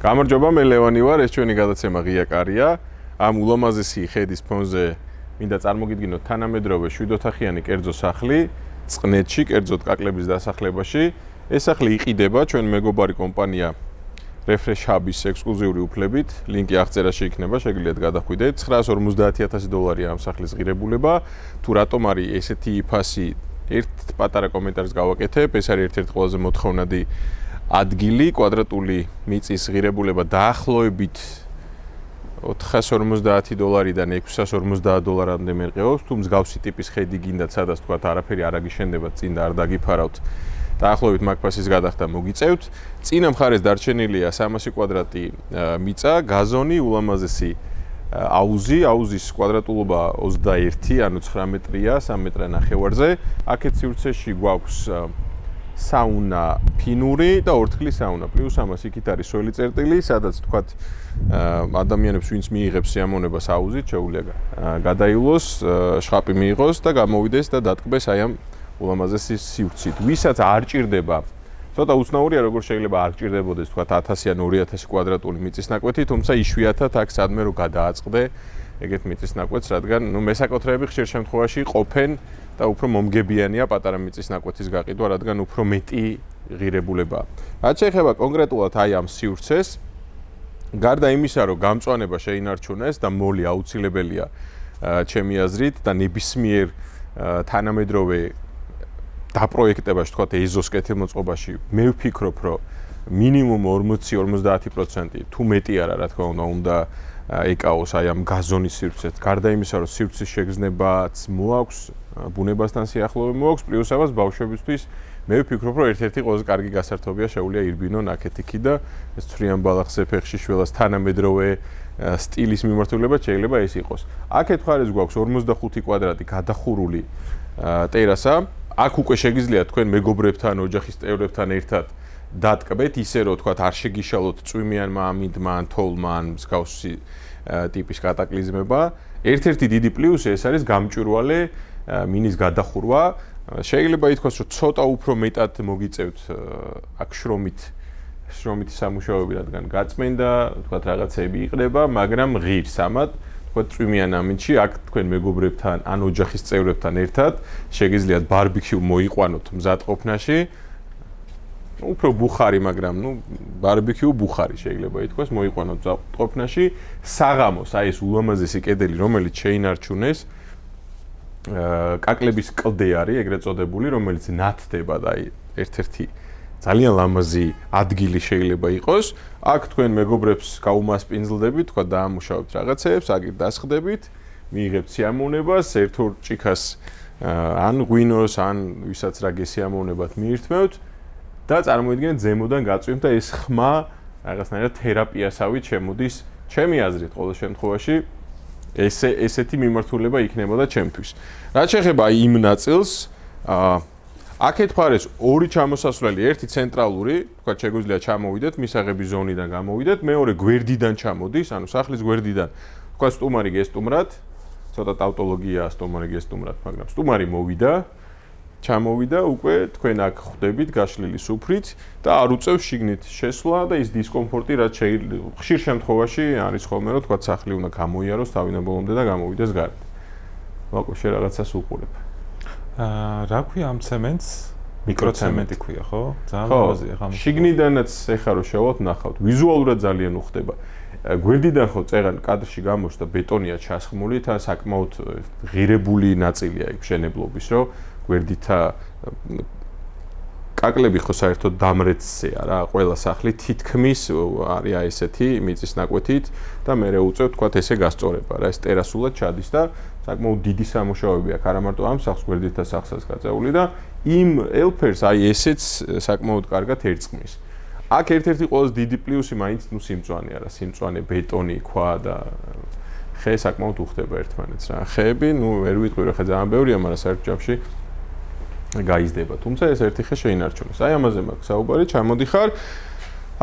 გამარჯობა, მე ლევანი ვარ, ეს ჩვენი გადაცემა ღია კარია. ამ ულამაზესი ხედის ფონზე მინდა წარმოგიდგინოთ თანამედროვე 7 ოთახიანი კერძო სახლი, წყნეთში, კერძოდ კაკლების დასახლებაში. ეს სახლი იყიდება ჩვენ მეგობარი კომპანია Refresh Hub-ის ექსკლუზიური უფლებით. ლინკი აღწერაში იქნება, შეგიძლიათ გადახვიდეთ. $950,000 ამ სახლის ღირებულება. თუ რატომ არის ესეთი ფასი, ერთ პატარა კომენტარს გავაკეთებ. ეს არის ერთ-ერთი ყველაზე მოთხოვნადი ადგილი, კვადრატული მიწის ღირებულება დაახლოებით $450-დან $650-მდე მერყეობს. თუ მსგავსი ტიპის ხედი გინდათ, სადაც თქვათ არაფერი არ აგიშენდებათ, წინ და არ დაგიფარავთ. დაახლოებით მაგ ფასის გადახდა მოგიწევთ. წინა მხარეს დარჩენილია 300 კვადრატი მიწა, გაზონი, ულამაზესი აუზის კვადრატულობა 21, ანუ 9 მეტრია, 3 მეტრა ნახევარზე. აქეთ სივრცეში გვაქვს საუნა ფინური და ორთქლის საუნა. პლუს ამას იქით არის სველი წერტილი, სადაც თქვათ ადამიანებს ვინც მიიღებს სიამოვნებას აუზით, შეუძლია გადაივლოს, შხაპი მიიღოს და გამოვიდეს და დატკბეს აი ამ ულამაზესი სივრცით. ვისაც არ ჭირდება, ცოტა უცნაურია, როგორ შეიძლება არ ჭირდებოდეს თქვათ 1000 ან 2000 კვადრატული მიწის ნაკვეთი, თუმცა იშვიათად აქ სადმე რო გადააწყდე ეგეთ მიწის ნაკვეთს, რადგან მესაკუთრეები ხშირ შემთხვევაში ყოფენ და უფრო მომგებიანია პატარა მიწის ნაკვეთის გაყიდვა, რადგან უფრო მეტი ღირებულებაა. რაც შეეხება კონკრეტულად აი ამ სივრცეს, გარდა იმისა, რომ გამწვანება შეინარჩუნეს და მოლი აუცილებელია ჩემი აზრით და ნებისმიერ თანამედროვე დაპროექტებაში, თქვათ ეზოს კეთილმოწყობაში, მე ვფიქრობ, რომ მინიმუმ 40-50% თუ მეტი არა, რა თქმა უნდა ეკაოს აი ამ გაზონის სივრცეს. გარდა იმისა, რომ სივრცის შეგრძნებაც მოაქვს, ბუნებასთან სიახლოვე მოაქვს, პლუს ამას ბავშვებისთვის მე ვფიქრობ, რომ ერთ-ერთი ყველაზე კარგი გასართობია შეუძლია ირბინონ აქეთ-იქი და ეს ცვრიან ბალახზე ფეხში შველას თანამედროვე სტილის მიმართულება შეიძლება ეს იყოს. აქეთ მხარეს გვაქვს 45 კვადრატი გადახურული ტერასა. აქ უკვე შეგიძლიათ თქვენ მეგობრებთან, ოჯახის წევრებთან ერთად დატკბეთ, ისე რომ თქვათ არ შეგიშალოთ წვიმიანმა ამინდმა ან თოვლმა ან მსგავსი ტიპის კატაკლიზმება. ერთ-ერთი დიდი პლუსი ეს არის გამჭვირვალე მინის გადახურვა. შეიძლება ითქვას, რომ ცოტა უფრო მეტად მოგიწევთ აქ შრომითი სამუშაოები, რადგან გაწმენდა, თქვათ რაღაცები იყდება, მაგრამ ღირს ამად თქვათ წვიმიან ამინდში, აქ თქვენ მეგობრებთან ან ოჯახის წევრებთან ერთად შეგიძლიათ ბარბიქიუ მოიყვანოთ მზადყოფნაში. უფრო ბუხარი, მაგრამ ბარბიქიუ ბუხარი შეიძლება ითქვას, მოიყვანოთ მზადყოფნაში. საღამოს აი ეს ულამაზესი კედელი, რომელიც შეინარჩუნეს, კაკლების კლდე არის ეგრეთ წოდებული, რომელიც ნათდება და აი ერთ-ერთი ძალიან ლამაზი ადგილი შეიძლება იყოს. აქ თქვენ მეგობრებს გაუმასპინძლდებით, თქვა დაამუშავებთ რაღაცებს, აგერ დასხდებით, მიიღებთ სიამოვნებას, ერთ-ორ ჭიქას ან ღვინოს, ან ვისაც რა გესიამოვნებათ მიირთმევთ და წარმოიდგინეთ ზემოდან გაწვიმთ და ეს ხმა რაღაცნაირად თერაპიასავით შემოდის, ჩემი აზრით ყოველ შემთხვევაში ესეთი მიმართულება იქნებოდა ჩემთვის. რაც შეეხება იმ ნაწილს, აქეთ მხარეს ორი ჩამოსასვლელი, ერთი ცენტრალური, თქვა შეგვიძლია ჩამოვიდეთ, მისაღების ზონიდან გამოვიდეთ, მეორე გვერდიდან ჩამოდის, ანუ სახლის გვერდიდან, თქვა სტუმარი გესტუმრათ, ცოტა ტავტოლოგია სტუმარი გესტუმრათ, მაგრამ სტუმარი მოვიდა, ჩამოვიდა, უკვე თქვენ აქ ხვდებით გაშლილი სუფრით და არ უწევს შიგნით შესვლა და ის დისკომფორტი, რაც ხშირ შემთხვევაში არის ხოლმე, რომ თქვა სახლი უნდა გამოიაროს თავინებოლომდე და გამოვიდეს გარეთ. ვაკო, შე რაღაცას უყურებ. რა ქვია ამ ცემენტს? მიკროცემენტი ქვია, ხო? ძალიან ლამაზია ხა. შიგნიდანაც ეხა რო შევალთ, ნახავთ, ვიზუალურად ძალიან უხდება. გვერდიდან ხო წერან კადრში გამოჩნდა ბეტონია ჩასხმული და საკმაოდ ღირებული ნაწილია იქ მშენებლობის, რომ გვერდითა კაკლები ხო საერთოდ დამრეცია რა, ყველა სახლი თითქმის არის აი ესეთი მიწის ნაკვეთით და მე უწევ თქვათ ესე გასწორება რა, ეს ტერასულად ჩადის და საკმაოდ დიდი სამუშაოები აქვს, არა მარტო ამ სახლს გვერდითა სახლსაც გაწეული და იმ ელფერს აი ესეც საკმაოდ კარგად ერწყმის. აქ ერთ-ერთი ყველაზე დიდი პლუსი მაინც სიმწვანე არა, სიმწვანე, ბეტონი, ქვა და ხე საკმაოდ უხდება ერთმანეთს რა. ხეები, ვერ ვიტყვი რა, ხე ძალიან ბევრია, მაგრამ საერთო ჯამში გაიზრდება. თუმცა ეს ერთი ხე შეინარჩუნეს. აი ამაზე მაქვს საუბარი, ჩამოდიხარ.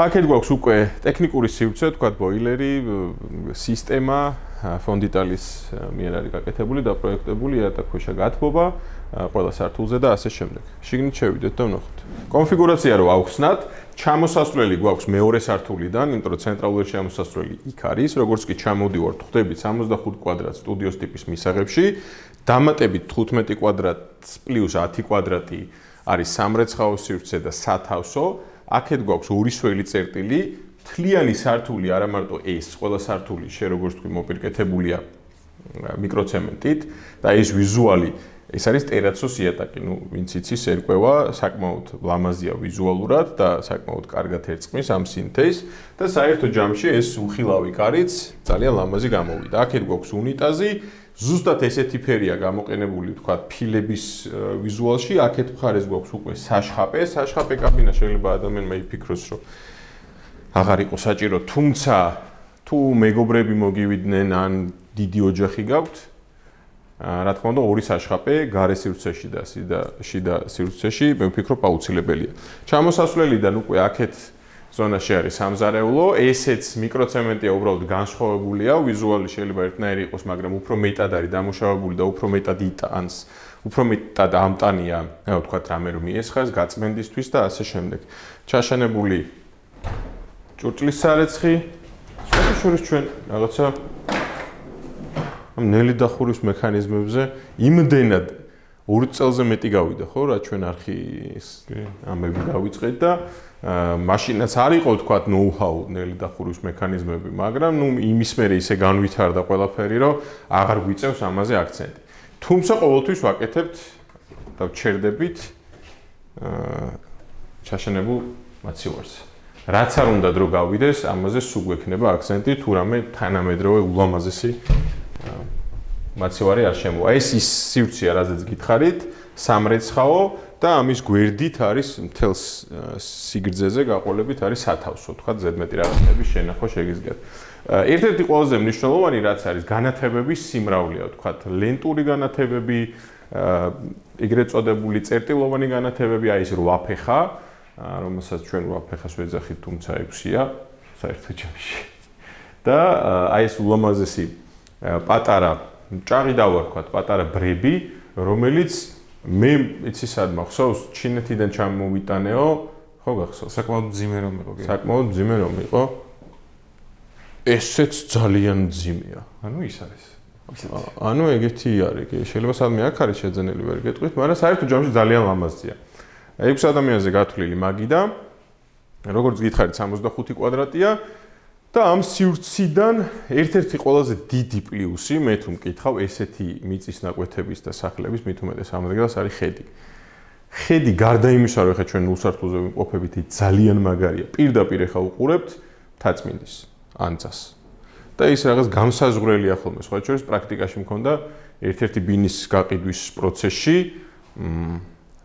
აქეთ გვაქვს უკვე ტექნიკური სივრცე, თქვათ ბოილერი, სისტემა, ფონდიტალის მიერ არის გაკეთებული და პროექტებული იატაკქვეშა გათბობა, ყველა სართულზე და ასე შემდეგ. შიგნით შევიდეთ და ვნახოთ. კონფიგურაცია რო ავხსნათ, ჩამოსასვლელი გვაქვს მეორე სართულიდან, იმიტომ რომ ცენტრალური ჩამოსასვლელი იქ არის, როგორც კი ჩამოდივართ, ხვდებით 65 კვადრატ სტუდიოს ტიპის მისაღებში, დამატებით 15 კვადრატს პლუს 10 კვადრატი არის სამრეცხაო სივრცე და სათავსო, აქეთ გვაქვს ორი სველი წერტილი, მთლიანი სართული არა მარტო ეს, ყველა სართული როგორც თქვი მოპირკეთებულია მიკროცემენტით და ეს ვიზუალი ეს არის ტერაცოს იატაკი, ვინც იცის ერკვევა, საკმაოდ ლამაზია ვიზუალურად და საკმაოდ კარგად ერწყმის ამ სინთეზს და საერთო ჯამში ეს უხილავი კარიც ძალიან ლამაზი გამოვიდა. აქეთ გვაქვს უნიტაზი, ზუსტად ესეთი ფერია გამოყენებული, თქვა, ფილების ვიზუალში, აქეთ მხარეს გვაქვს უკვე საშხაპე კაბინა შეიძლება ადამიანმა იფიქროს, რომ აღარ იყო საჭირო, თუმცა თუ მეგობრები მოგივიდნენ ან დიდი ოჯახი გაქვთ, რა თქმა უნდა, ორი საშხაპე გარე სივრცეში და შიდა სივრცეში, მე ვფიქრობ, აუცილებელია. ჩამოსასვლელიდან უკვე აქეთ ზონაში არის სამზარეულო, ესეც მიკროცემენტია, უბრალოდ განსხვავებულია, ვიზუალი შეიძლება ერთნაირი იყოს, მაგრამ უფრო მეტად არის დამუშავებული და უფრო მეტად იტანს, უფრო მეტად ამტანია, რა ვთქვათ, რამე რომ მიესხას გაწმენდისთვის და ასე შემდეგ. ჩაშენებული ჭურჭლის სარეცხი, შორის ჩვენ რაღაცა ამ ნელი დახურის მექანიზმებზე იმდენად 2 წელზე მეტი გავიდა, ხო, რა ჩვენ არხის ამები დავიწყეთ და მაშინაც არ იყო თქვა ნოუ-ჰაუ ნელი დახურის მექანიზმები, მაგრამ იმის მერე ისე განვითარდა ყველაფერი, რომ აღარ გვიწევს ამაზე აქცენტი. თუმცა ყოველთვის ვაკეთებთ და ვჩერდებით ჩაშენებულ მაცივარს. რაც არ უნდა დრო გავიდეს, ამაზე სულ გვექნება აქცენტი თუ რამე თანამედროვე ულამაზესი მაცივარი არ შემოვა. ეს ის სივრცეა, რაზეც გითხარით, სამრეცხაო და ამის გვერდით არის მთელს სიგრძეზე გაყოლებით არის სათავსო, თქვა ზედმეტი რაღაცების შენახვა შეგიძლიათ. ერთ-ერთი ყველაზე მნიშვნელოვანი რაც არის განათებების სიმრავლეა, თქვა ლენტური განათებები, ეგრეთ წოდებული წერტილოვანი განათებები, აი ეს 8 ფეხა, რომელსაც ჩვენ 8 ფეხას ვეძახით, თუმცა 6-ია საერთო ჯამში. და აი ეს ულამაზესი პატარა ჭაღი დავარქვათ, პატარა ბრები, რომელიც მე იცი სად მახსოვს, ჩინეთიდან ჩამოვიტანეო, ხო გახსოვს? საკმაოდ მძიმე რომ იყო. საკმაოდ მძიმე რომ იყო. ესეც ძალიან მძიმეა. ანუ ის არის. ანუ ეგეთი არის, შეიძლება სადმე აქ არის შეძენილი ვერ გეტყვით, მაგრამ საერთო ჯამში ძალიან ლამაზია. 6 ადამიანზე გათვლილი მაგიდა, როგორც გითხარით 65 კვადრატია. და ამ სივრციდან ერთ-ერთი ყველაზე დიდი პლუსი, მე თუ მკითხავ, ესეთი მიწის ნაკვეთების და სახლების მით უმეტეს ამდგრას არის ხედი. ხედი გარდა იმისა, რომ ხა ჩვენ ნულ სართულზე ვიმყოფებით, ძალიან მაგარია. პირდაპირ ხა უყურებთ თაწმინდის ანძას. და ის რაღაც გამსაზღვრელია ხოლმე, სხვა შორის პრაქტიკაში მქონდა ერთ-ერთი ბინის გაყიდვის პროცესში,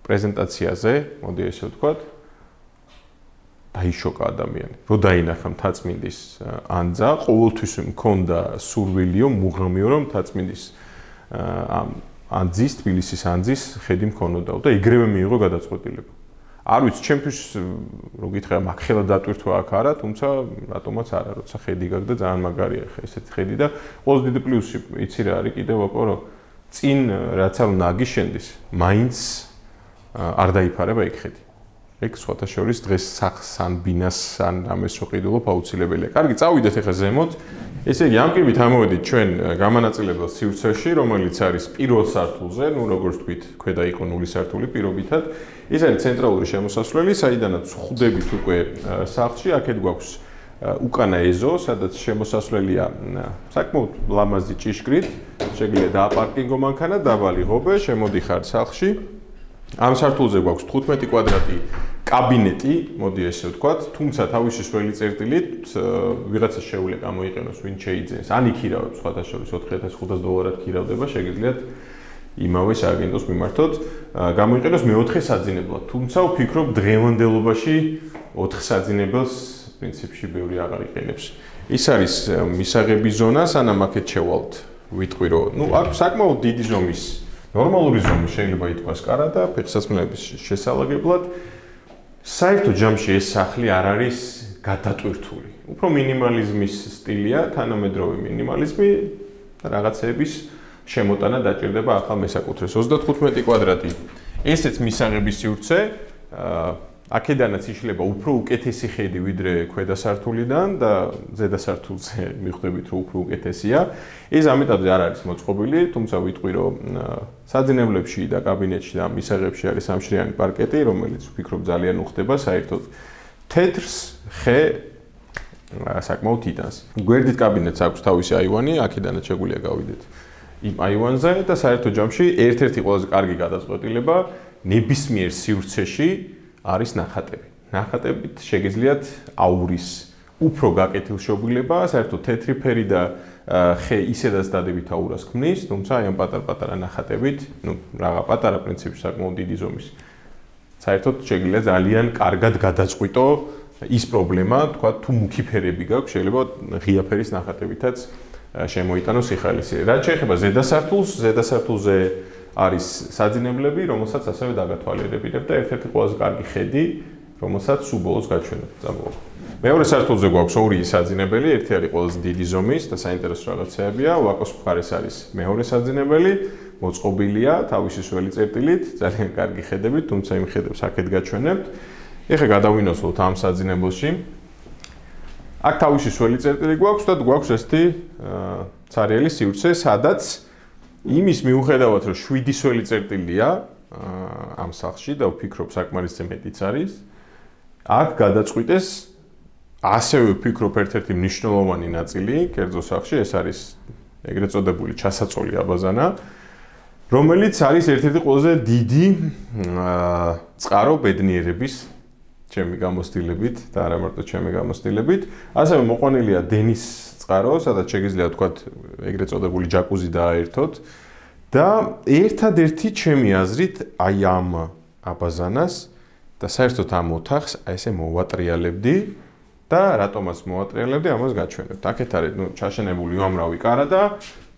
პრეზენტაციაზე, მოდი ესე ვთქვათ, დაიშოკა ადამიანი. რო დაინახა მთაწმინდის ანძა, ყოველთვის მქონდა სურვილიო, მუღამიო, რომ მთაწმინდის ამ ანძის, თბილისის ანძის ხედი მქონოდაო და ეგრევე მიიღო გადაწყვეტილება. არ ვიცი, ჩემთვის რო გითხრა, მაგხელა დატვირთვა აქ არა, თუმცა რატომაც არა, როცა ხედი გაქვს და ძალიან მაგარია ხა ესეთი ხედი და ყველაზე დიდი პლუსი იცი რა არის კიდევ აკო, რომ წინ რაც არ უნდა აგიშენდეს, მაინც არ დაიფარება იქ ხედი. ეგ სხვათა შორის დღეს სახლს ან ბინას ან რამეს შეყიდულობ აუცილებელია. კარგი, წავიდეთ ახლა ზემოთ. ესე იგი, ამ კიბით ამოვედით ჩვენ გამანაწილებელ სივრცეში, რომელიც არის პირველ სართულზე, ну როგორც თქვით, ქვედა იყო 0 სართული პირობითად. ეს არის ცენტრალური შემოსასვლელი, საიდანაც ხვდებით უკვე სახლში, აქეთ გვაქვს უკანა ეზო, სადაც შემოსასვლელია საკმაოდ ლამაზი ჭიშკრით, შეგიძლია დააპარკინგო მანქანა, დაბალი ღობე, შემოდიხარ სახლში. ამ სართულზე გვაქვს 15 კვადრატი კაბინეტი, მოდი ესე ვთქვათ, თუმცა თავისი სველი წერტილით ვიღაცა შეუძლია გამოიყენოს, ვინ შეიძენს, ან იქირავებს, სხვათა შორის $4,500 ქირავდება, შეგიძლიათ იმავე სააგენტოს მიმართოთ, გამოიყენოს მე-4 საძინებლად. თუმცა ვფიქრობ, დღევანდელობაში 4 საძინებელს პრინციპში ბევრი აღარ იყენებს. ის არის მისაღების ზონა, სანამ აქეთ შევალთ, ვიტყვი რომ, აქ საკმაოდ დიდი ზომის ნორმალური ზომი შეიძლება ითქვას კარა და ფეხსაცმლების შესალაგებლად საერთო ჯამში ეს სახლი არ არის გადატვირთული. უფრო მინიმალიზმის სტილია, თანამედროვე მინიმალიზმი და რაღაცეების შემოტანა დაჭირდება ახალ მესაკუთრეს. 35 კვადრატი. ესეც მისაღების სივრცე, აქედანაც იშლება უფრო უკეთესი ხედი ვიდრე ქვედა სართულიდან და ზედა სართულზე მიხვდებით რომ უფრო უკეთესია. ეს ამიტომზე არ არის მოწყობილი, თუმცა ვიტყვი რომ საძინებლებში და კაბინეტში და მისაღებში არის სამშრიანი პარკეტი, რომელიც ვფიქრობ ძალიან უხდება საერთოდ თეთრს ხე საკმაოდ იტანს. გვერდით კაბინეტს აქვს თავისი აივანი, აქედანაც შეგვიძლია გავიდეთ იმ აივანზე და საერთო ჯამში ერთ-ერთი ყველაზე კარგი გადაწყვეტილება ნებისმიერ სივრცეში არის ნახატები. ნახატებით შეგიძლიათ აურის უფრო გაკეთილშობილება, საერთოდ თეთრი ფერი და ხე ისედაც დადებით აურას ქმნის, თუმცა აი ამ პატარ-პატარა ნახატებით, რაღა პატარა პრინციპში საკმაოდ დიდი ზომის. საერთოდ შეგიძლიათ ძალიან კარგად გადაწყვიტო ის პრობლემა, თქვა თუ მუქი ფერები გაქვს, შეიძლება ღია ფერის ნახატებითაც შემოიტანოს სიხალისი. რაც შეეხება ზედა სართულს, ზედა სართულზე არის საძინებლები, რომელსაც ასევე დაგათვალიერებინებ და ერთ-ერთი ყველაზე კარგი ხედი, რომელსაც სულ ბოლოს გაჩვენებ. მეორე სართულზე გვაქვს ორი საძინებელი, ერთი არის ყველაზე დიდი ზომის და საინტერესო რაღაცებია, ვაკოს მხარეს არის მეორე საძინებელი, მოწყობილია თავისი სველი წერტილით, ძალიან კარგი ხედებით, თუმცა იმ ხედებს აქეთ გაჩვენებთ. ეხლა გადავინოსოთ ამ საძინებელში. აქ თავისი სველი წერტილი გვაქვს და გვაქვს ესეთი ცარიელი სივრცე, სადაც იმის მიუხედავად რომ 7 სველი წერტილია ამ სახლში და ვფიქრობ საკმარისზე მეტიც არის, აქ გადაწყვიტეს ასევე ვფიქრობ ერთ-ერთი მნიშვნელოვანი ნაწილი კერძო სახლში, ეს არის ეგრეთ წოდებული ჩასაწოლი აბაზანა, რომელიც არის ერთ-ერთი ყველაზე დიდი წყარო ბედნიერების ჩემი გამოცდილებით და არა მარტო ჩემი გამოცდილებით, ასევე მოყვანილია დენის წყარო, სადაც შეგიძლიათ თქვათ ეგრეთ წოდებული ჯაკუზი დააერთოთ და ერთადერთი ჩემი აზრით აი ამ აბაზანას და საერთოდ ამ ოთახს აი ესე მოვატრიალებდი და რატომაც მოვატრიალებდი, ამას გაჩვენებთ. აქეთ არის ჩაშენებული უამრავი კარა და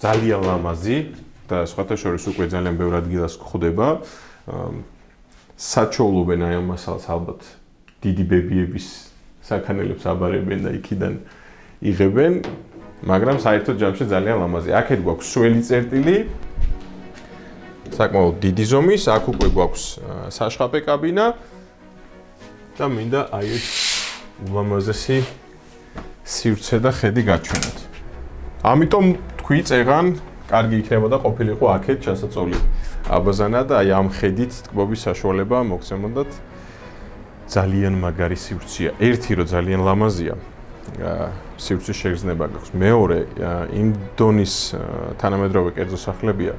ძალიან ლამაზი და სხვათა შორის უკვე ძალიან ბევრ ადგილას გვხვდება. საჩოულობენ აი ამ მასალას ალბათ დიდი ბებიების საქანელებს აბარებენ და იქიდან იღებენ, მაგრამ საერთოდ ჯამში ძალიან ლამაზი. აქეთ გვაქვს სველი წერტილი, საკმაოდ დიდი ზომის, აქ უკვე გვაქვს საშხაპე კაბინა და მინდა აი ეს ულამაზესი სივრცე და ხედი გაჩვენოთ. ამიტომ თქვი წეღან კარგი იქნებოდა ყოფილიყო აქეთ ჩასაწოლი აბაზანა და აი ამ ხედით თკბობის საშუალება მოგცემოდათ. ძალიან მაგარი სივრცეა. ერთი რომ ძალიან ლამაზია. სივრცის შეგრძნება გაქვს. მეორე იმ დონის თანამედროვე კერძო სახლებია.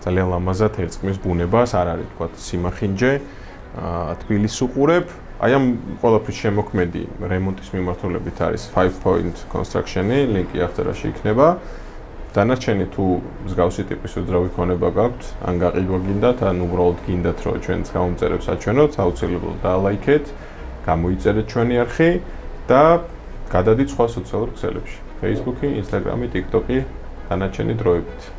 ძალიან ლამაზად ერწყმის ბუნებას, არ არის თქვა სიმახინჯე, თბილისს უყურებ. აი ამ ყველაფრის შემოქმედი რემონტის მიმართულებით არის 5-point construction-ი, ლინკი აღწერაში იქნება. დანარჩენი თუ მსგავსი ტიპის უძრავი ქონება გაქვთ, ან გაყიდვა გინდათ, ან უბრალოდ გინდათ რომ ჩვენს გამომწერებს აჩვენოთ, აუცილებლად დალაიქეთ, გამოიწერეთ ჩვენი არხი და გადადით სხვა სოციალურ ქსელებში. Facebook-ი, Instagram-ი, TikTok-ი დანარჩენი დროებით.